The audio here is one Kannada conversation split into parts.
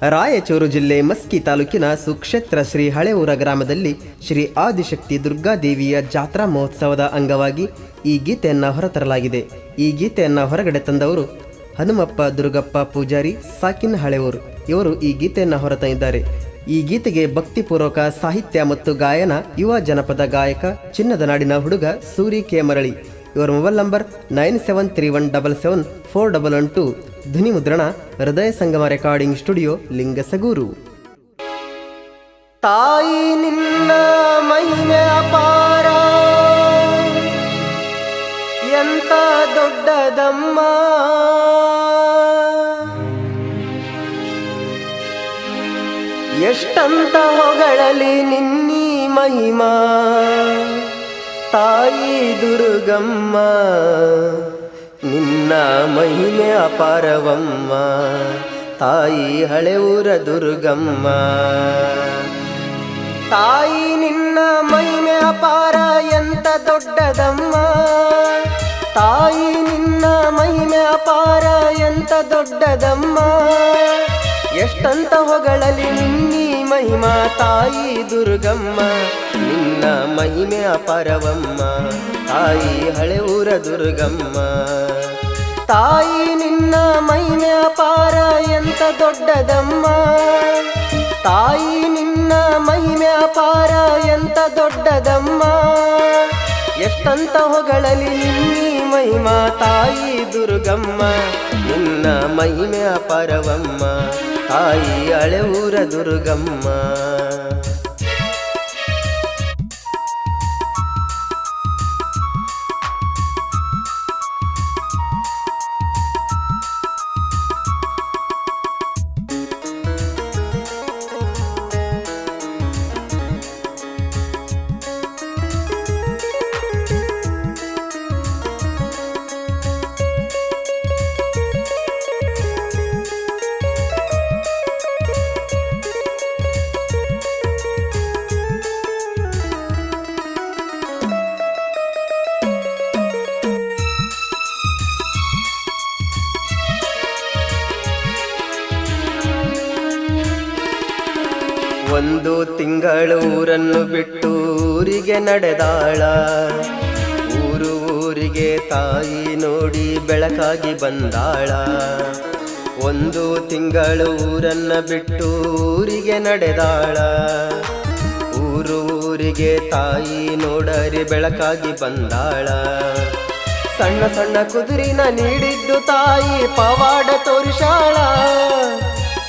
ರಾಯಚೂರು ಜಿಲ್ಲೆ ಮಸ್ಕಿ ತಾಲೂಕಿನ ಸುಕ್ಷೇತ್ರ ಶ್ರೀ ಹಳೆಯೂರ ಗ್ರಾಮದಲ್ಲಿ ಶ್ರೀ ಆದಿಶಕ್ತಿ ದುರ್ಗಾದೇವಿಯ ಜಾತ್ರಾ ಮಹೋತ್ಸವದ ಅಂಗವಾಗಿ ಈ ಗೀತೆಯನ್ನು ಹೊರತರಲಾಗಿದೆ. ಈ ಗೀತೆಯನ್ನು ಹೊರಗಡೆ ತಂದವರು ಹನುಮಪ್ಪ ದುರ್ಗಪ್ಪ ಪೂಜಾರಿ ಸಾಕಿನ್ ಹಳೆಯೂರು. ಇವರು ಈ ಗೀತೆಯನ್ನು ಹೊರತಂದಿದ್ದಾರೆ. ಈ ಗೀತೆಗೆ ಭಕ್ತಿಪೂರ್ವಕ ಸಾಹಿತ್ಯ ಮತ್ತು ಗಾಯನ ಯುವ ಜನಪದ ಗಾಯಕ ಚಿನ್ನದ ನಾಡಿನ ಹುಡುಗ ಸೂರಿ ಕೆ ಮರಳಿ. ಇವರ ಮೊಬೈಲ್ ನಂಬರ್ 9731774112. ಧ್ವನಿ ಮುದ್ರಣ ಹೃದಯ ಸಂಗಮ ರೆಕಾರ್ಡಿಂಗ್ ಸ್ಟುಡಿಯೋ ಲಿಂಗಸಗೂರು. ತಾಯಿ ನಿನ್ನ ಮಹಿಮೆ ಅಪಾರ, ಎಂತ ದೊಡ್ಡದಮ್ಮ, ಎಷ್ಟಂತ ಹೊಗಳಲಿ ನಿನ್ನೀ ಮಹಿಮಾ, ತಾಯಿ ದುರ್ಗಮ್ಮ ನಿನ್ನ ಮಹಿಮೆ ಅಪಾರವಮ್ಮ, ತಾಯಿ ಹಳೆಯೂರ ದುರ್ಗಮ್ಮ. ತಾಯಿ ನಿನ್ನ ಮಹಿಮೆ ಅಪಾರ, ಎಂತ ದೊಡ್ಡದಮ್ಮ, ತಾಯಿ ನಿನ್ನ ಮಹಿಮೆ ಅಪಾರ, ಎಂತ ದೊಡ್ಡದಮ್ಮ, ಎಷ್ಟಂತ ಹೊಗಳಲಿ ನಿನ್ನೀ ಮಹಿಮಾ, ತಾಯಿ ದುರ್ಗಮ್ಮ ನಿನ್ನ ಮಹಿಮೆ ಅಪಾರವಮ್ಮ, ತಾಯಿ ಹಳೆಯೂರ ದುರ್ಗಮ್ಮ. ತಾಯಿ ನಿನ್ನ ಮಹಿಮೆ ಅಪಾರ, ಎಂತ ದೊಡ್ಡದಮ್ಮ, ತಾಯಿ ನಿನ್ನ ಮಹಿಮೆ ಅಪಾರ, ಎಂತ ದೊಡ್ಡದಮ್ಮ, ಎಷ್ಟಂತ ಹೊಗಳಲಿ ನಿನ್ನೀ ಮಹಿಮಾ, ತಾಯಿ ದುರ್ಗಮ್ಮ ನಿನ್ನ ಮಹಿಮೆ ಅಪಾರವಮ್ಮ, ತಾಯಿ ಹಳೆಯೂರ ದುರ್ಗಮ್ಮ. ಒಂದು ತಿಂಗಳು ಊರನ್ನು ಬಿಟ್ಟು ಊರಿಗೆ ನಡೆದಾಳ, ಊರಿಗೆ ತಾಯಿ ನೋಡಿ ಬೆಳಕಾಗಿ ಬಂದಾಳ. ಒಂದು ತಿಂಗಳು ಊರನ್ನ ಬಿಟ್ಟು ಊರಿಗೆ ನಡೆದಾಳ, ಊರಿಗೆ ತಾಯಿ ನೋಡರಿ ಬೆಳಕಾಗಿ ಬಂದಾಳ. ಸಣ್ಣ ಸಣ್ಣ ಕುದುರಿನ ನೀಡಿದ್ದು ತಾಯಿ ಪವಾಡ ತೋರಿಸಾಳ,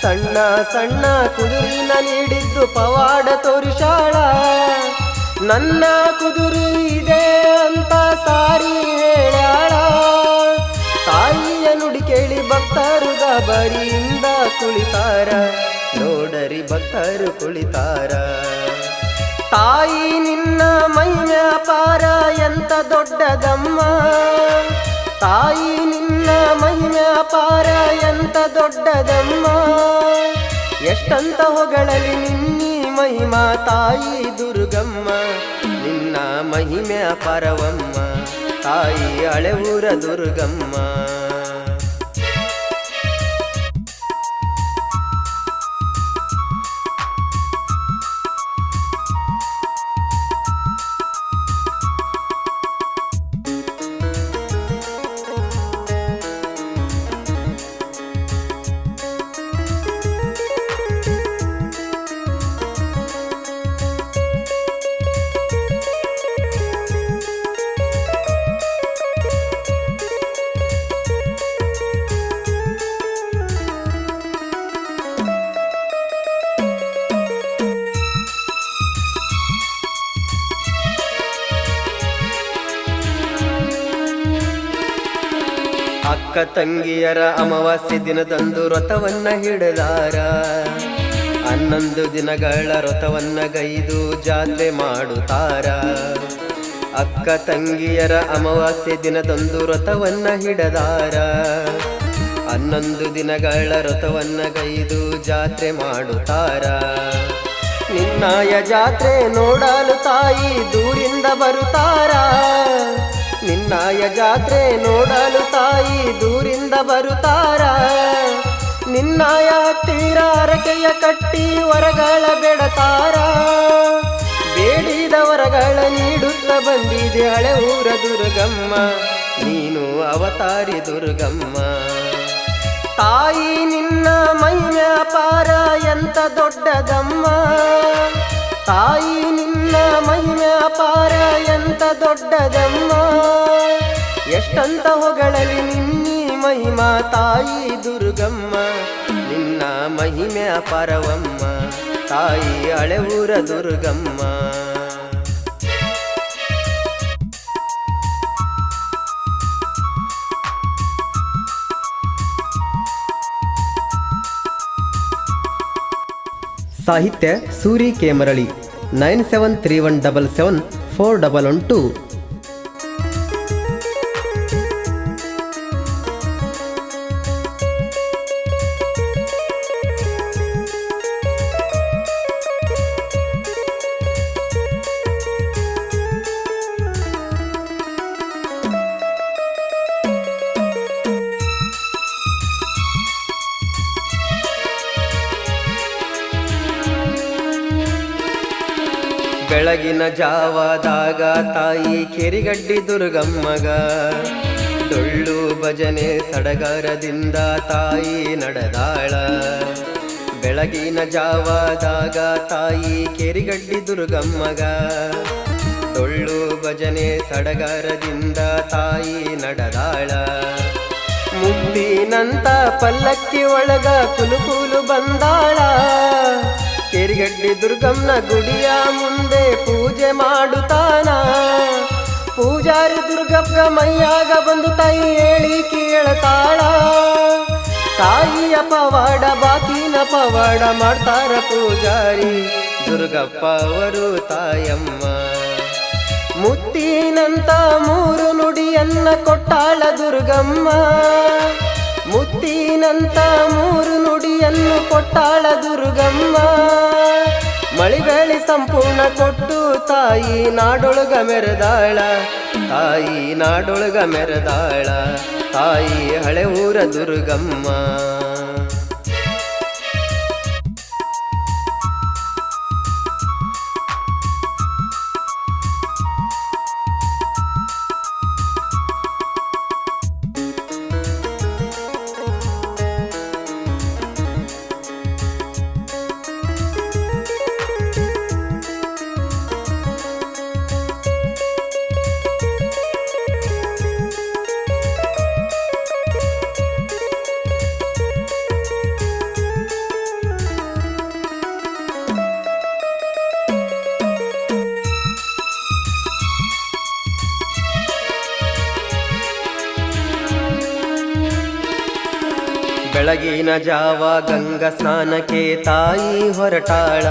ಸಣ್ಣ ಸಣ್ಣ ಕುದುರಿನ ನೀಡಿದ್ದು ಪವಾಡ ತೋರಿಸಾಳ. ನನ್ನ ಕುದುರೆ ಇದೆ ಅಂತ ಸಾರಿ ಹೇಳ್ಯಾಳ, ತಾಯಿಯ ನುಡಿ ಕೇಳಿ ಭಕ್ತರು ಗಾಬರಿಯಿಂದ ಕುಳಿತಾರ, ನೋಡರಿ ಭಕ್ತರು ಕುಳಿತಾರ. ತಾಯಿ ನಿನ್ನ ಮಹಿಮೆ ಅಪಾರ, ಎಂತ ದೊಡ್ಡದಮ್ಮ, ತಾಯಿ ನಿನ್ನ ಮಹಿಮೆ ಅಪಾರ, ಎಂತ ದೊಡ್ಡದಮ್ಮ, ಎಷ್ಟಂತ ಹೊಗಳಲಿ ನಿನ್ನೀ ಮಹಿಮಾ, ತಾಯಿ ದುರ್ಗಮ್ಮ ನಿನ್ನ ಮಹಿಮೆ ಅಪಾರವಮ್ಮ, ತಾಯಿ ಹಳೆಯೂರ ದುರ್ಗಮ್ಮ. ಅಕ್ಕ ತಂಗಿಯರ ಅಮಾವಾಸ್ಯೆ ದಿನದಂದು ವ್ರತವನ್ನ ಹಿಡಿದಾರ, 11 ದಿನಗಳ ವ್ರತವನ್ನ ಗೈದು ಜಾತ್ರೆ ಮಾಡುತ್ತಾರ. ಅಕ್ಕ ತಂಗಿಯರ ಅಮಾವಾಸ್ಯೆ ದಿನದಂದು ವ್ರತವನ್ನ ಹಿಡಿದಾರ, 11 ದಿನಗಳ ವ್ರತವನ್ನ ಗೈದು ಜಾತ್ರೆ ಮಾಡುತ್ತಾರ. ನಿನ್ನಾಯ ಜಾತ್ರೆ ನೋಡಲು ತಾಯಿ ದೂರಿಂದ ಬರುತ್ತಾರ, ನಿನ್ನಾಯ ಜಾತ್ರೆ ನೋಡಲು ತಾಯಿ ದೂರಿಂದ ಬರುತ್ತಾರ. ನಿನ್ನಾಯ ಹತ್ತಿರ ಹರಕೆಯ ಕಟ್ಟಿ ವರಗಳ ಬೆಡತಾರ. ಬೇಡಿದ ವರಗಳ ನೀಡುತ್ತ ಬಂದಿದೆ ಹಳೆ ಊರ ದುರ್ಗಮ್ಮ, ನೀನು ಅವತಾರಿ ದುರ್ಗಮ್ಮ. ತಾಯಿ ನಿನ್ನ ಮಹಿಮೆ ಅಪಾರ ಎಂತ ದೊಡ್ಡದಮ್ಮ, ತಾಯಿ ನಿನ್ನ ಮಹಿಮೆ ಅಪಾರ ಎಂತ ದೊಡ್ಡದಮ್ಮ. ಎಷ್ಟಂತ ಹೊಗಳಲಿ ನಿನ್ನೀ ಮಹಿಮಾ ತಾಯಿ ದುರ್ಗಮ್ಮ, ನಿನ್ನ ಮಹಿಮೆ ಅಪಾರವಮ್ಮ ತಾಯಿ ಹಳೆ ಊರ ದುರ್ಗಮ್ಮ. ಸಾಹಿತ್ಯ ಸೂರಿ ಕೆ ಮರಳಿ 9731774112. ಬೆಳಗಿನ ಜಾವದಾಗ ತಾಯಿ ಕೆರಿಗಡ್ಡಿ ದುರ್ಗಮ್ಮಗ ಡೊಳ್ಳು ಭಜನೆ ಸಡಗರದಿಂದ ತಾಯಿ ನಡೆದಾಳ. ಬೆಳಗಿನ ಜಾವದಾಗ ತಾಯಿ ಕೆರಿಗಡ್ಡಿ ದುರ್ಗಮ್ಮಗ ಡೊಳ್ಳು ಭಜನೆ ಸಡಗರದಿಂದ ತಾಯಿ ನಡೆದಾಳ. ಮುತ್ತಿನಂತ ಪಲ್ಲಕ್ಕಿ ಒಳಗ ಕುಲುಕುಲು ಬಂದಾಳ. ಕೆರಿಗಡ್ಡಿ ದುರ್ಗಮ್ಮನ ಗುಡಿಯ ಮುಂದೆ ಪೂಜೆ ಮಾಡುತ್ತಾನ. ಪೂಜಾರಿ ದುರ್ಗಪ್ಪ ಮೈಯಾಗ ಬಂದು ತಾಯಿ ಹೇಳಿ ಕೇಳತಾಳ. ತಾಯಿಯ ಪವಾಡ ಬಾಕಿನ ಪವಾಡ ಮಾಡ್ತಾರ ಪೂಜಾರಿ ದುರ್ಗಪ್ಪ ಅವರು ತಾಯಮ್ಮ. ಮುತ್ತಿನಂತ ಮೂರು ನುಡಿಯನ್ನ ಕೊಟ್ಟಾಳ ದುರ್ಗಮ್ಮ, ಮುತ್ತಿನಂತ ಮೂರು ನುಡಿಯನ್ನು ಕೊಟ್ಟಾಳ ದುರ್ಗಮ್ಮ. ಮಳಿಬೇಳಿ ಸಂಪೂರ್ಣ ಕೊಟ್ಟು ತಾಯಿ ನಾಡೊಳಗ ಮೆರೆದಾಳ, ತಾಯಿ ನಾಡೊಳಗ ಮೆರೆದಾಳ ತಾಯಿ ಹಳೆ ಊರ ದುರ್ಗಮ್ಮ. ಬೆಳಗಿನ ಜಾವ ಗಂಗಾ ಸ್ನಾನಕ್ಕೆ ತಾಯಿ ಹೊರಟಾಳ.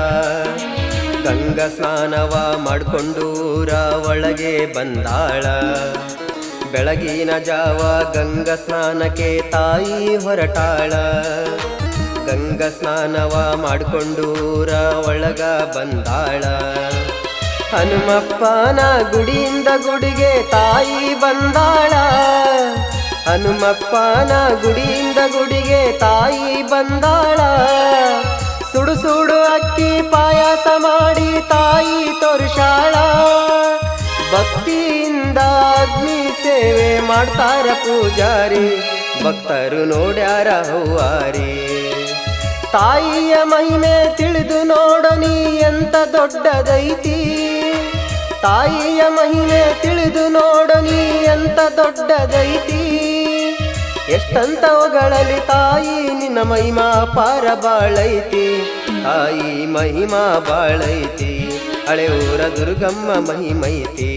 ಗಂಗಾ ಸ್ನಾನವ ಮಾಡಿಕೊಂಡು ಊರ ಒಳಗೆ ಬಂದಾಳ. ಬೆಳಗಿನ ಜಾವ ಗಂಗಾ ಸ್ನಾನಕ್ಕೆ ತಾಯಿ ಹೊರಟಾಳ. ಗಂಗಾ ಸ್ನಾನವ ಮಾಡಿಕೊಂಡು ಊರ ಒಳಗ ಬಂದಾಳ. ಹನುಮಪ್ಪನ ಗುಡಿಯಿಂದ ಗುಡಿಗೆ ತಾಯಿ ಬಂದಾಳ. ಹನುಮಪ್ಪನ ಗುಡಿಯಿಂದ ಗುಡಿಗೆ ತಾಯಿ ಬಂದಾಳ. ಸುಡು ಸುಡು ಅಕ್ಕಿ ಪಾಯಸ ಮಾಡಿ ತಾಯಿ ತೋರಿಸಾಳ. ಭಕ್ತಿಯಿಂದ ಅಗ್ನಿ ಸೇವೆ ಮಾಡ್ತಾರ ಪೂಜಾರಿ, ಭಕ್ತರು ನೋಡ್ಯಾರ ಹೂವಾರಿ. ತಾಯಿಯ ಮಹಿಮೆ ತಿಳಿದು ನೋಡನಿ ಎಂತ ದೊಡ್ಡದೈತಿ. ತಾಯಿಯ ಮಹಿಮೆ ತಿಳಿದು ನೋಡನಿ ಎಂತ ದೊಡ್ಡದೈತಿ. ಎಷ್ಟಂತ ಹೊಗಳಲಿ ತಾಯಿ ನಿನ್ನ ಮಹಿಮಾ ಪಾರ ಬಾಳೈತಿ. ತಾಯಿ ಮಹಿಮಾ ಬಾಳೈತಿ, ಹಳೆ ಊರ ದುರ್ಗಮ್ಮ ಮಹಿಮೈತಿ.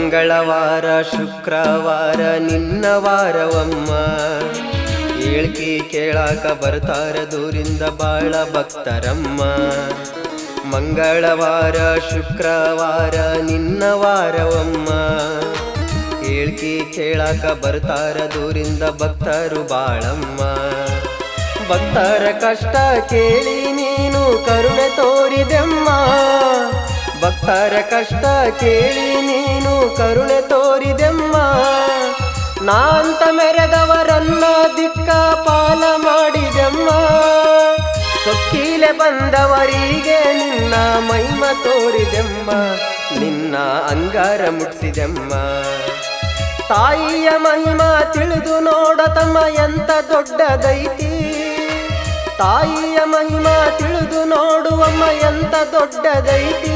ಮಂಗಳವಾರ ಶುಕ್ರವಾರ ನಿನ್ನ ವಾರವಮ್ಮ, ಏಳ್ಕಿ ಕೇಳಾಕ ಬರ್ತಾರ ದೂರಿಂದ ಬಾಳ ಭಕ್ತರಮ್ಮ. ಮಂಗಳವಾರ ಶುಕ್ರವಾರ ನಿನ್ನ ವಾರವಮ್ಮ, ಏಳ್ಕಿ ಕೇಳಾಕ ಬರ್ತಾರ ದೂರಿಂದ ಭಕ್ತರು ಬಾಳಮ್ಮ. ಭಕ್ತರ ಕಷ್ಟ ಕೇಳಿ ನೀನು ಕರುಣೆ ತೋರಿದೆಮ್ಮ, ಭಕ್ತರ ಕಷ್ಟ ಕೇಳಿ ನೀನು ಕರುಣೆ ತೋರಿದೆಮ್ಮ. ನಾಂತ ಮೆರೆದವರನ್ನ ದಿಕ್ಕ ಪಾಲ ಮಾಡಿದೆಮ್ಮ, ಸೊಕ್ಕಿಲೆ ಬಂದವರಿಗೆ ನಿನ್ನ ಮಹಿಮ ತೋರಿದೆಮ್ಮ, ನಿನ್ನ ಅಂಗಾರ ಮುಟ್ಸಿದೆಮ್ಮ. ತಾಯಿಯ ಮಹಿಮ ತಿಳಿದು ನೋಡ ತಮ್ಮ ಎಂತ ದೊಡ್ಡದೈತಿ, ತಾಯಿಯ ಮಹಿಮ ತಿಳಿದು ನೋಡುವಮ್ಮ ಎಂತ ದೊಡ್ಡದೈತಿ.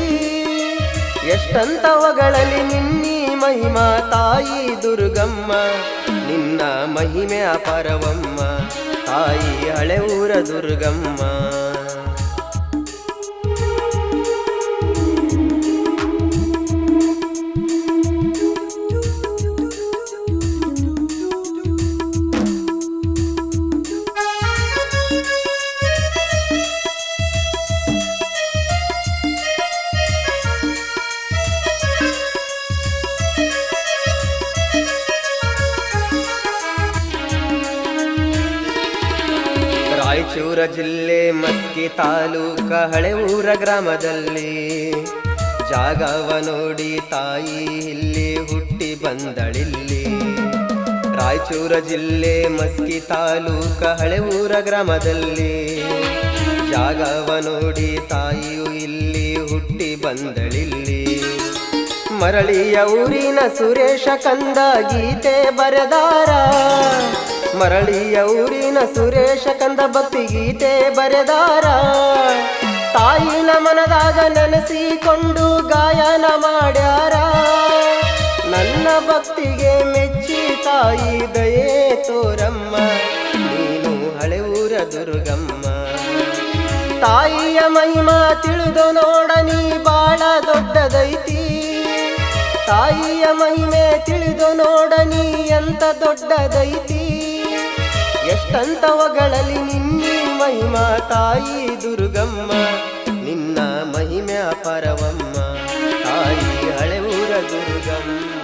ಎಷ್ಟಂತ ಹೊಗಳಲ್ಲಿ ನಿನ್ನೀ ಮಹಿಮಾ ತಾಯಿ ದುರ್ಗಮ್ಮ, ನಿನ್ನ ಮಹಿಮೆ ಅಪಾರವಮ್ಮ ತಾಯಿ ಹಳೆ ಊರ ದುರ್ಗಮ್ಮ. ರಾಯಚೂರ ಜಿಲ್ಲೆ ಮಸ್ಕಿ ತಾಲೂಕ ಹಳೆ ಊರ ಗ್ರಾಮದಲ್ಲಿ ಜಾಗವ ನೋಡಿ ತಾಯಿ ಇಲ್ಲಿ ಹುಟ್ಟಿ ಬಂದಳಿಲ್ಲಿ. ರಾಯಚೂರ ಜಿಲ್ಲೆ ಮಸ್ಕಿ ತಾಲೂಕ ಹಳೆ ಊರ ಗ್ರಾಮದಲ್ಲಿ ಜಾಗವ ನೋಡಿ ತಾಯಿಯು ಇಲ್ಲಿ ಹುಟ್ಟಿ ಬಂದಳಿಲ್ಲಿ. ಮರಳಿಯ ಊರಿನ ಸುರೇಶ ಕಂದ ಗೀತೆ ಬರೆದಾರ, ಮರಳಿಯ ಊರಿನ ಸುರೇಶ ಕಂದ ಭಕ್ತಿ ಗೀತೆ ಬರೆದಾರ. ತಾಯಿನ ಮನದಾಗ ನೆನೆಸಿಕೊಂಡು ಗಾಯನ ಮಾಡ್ಯಾರ, ನನ್ನ ಭಕ್ತಿಗೆ ಮೆಚ್ಚಿ ತಾಯಿ ದಯೆ ತೋರಮ್ಮ, ನೀನು ಹಳೆ ಊರ ದುರ್ಗಮ್ಮ. ತಾಯಿಯ ಮಹಿಮಾ ತಿಳಿದು ನೋಡ ನೀ ಬಾಳ ದೊಡ್ಡದೈತಿ, ತಾಯಿಯ ಮಹಿಮೆ ತಿಳಿದು ನೋಡ ನೀ ಎಂತ ದೊಡ್ಡದೈತಿ. ಎಷ್ಟಂತ ಹೊಗಳಲ್ಲಿ ನಿನ್ನೀ ಮಹಿಮಾ ತಾಯಿ ದುರ್ಗಮ್ಮ, ನಿನ್ನ ಮಹಿಮೆ ಅಪಾರವಮ್ಮ ತಾಯಿ ಹಳೆ ಊರ ದುರ್ಗಮ್ಮ.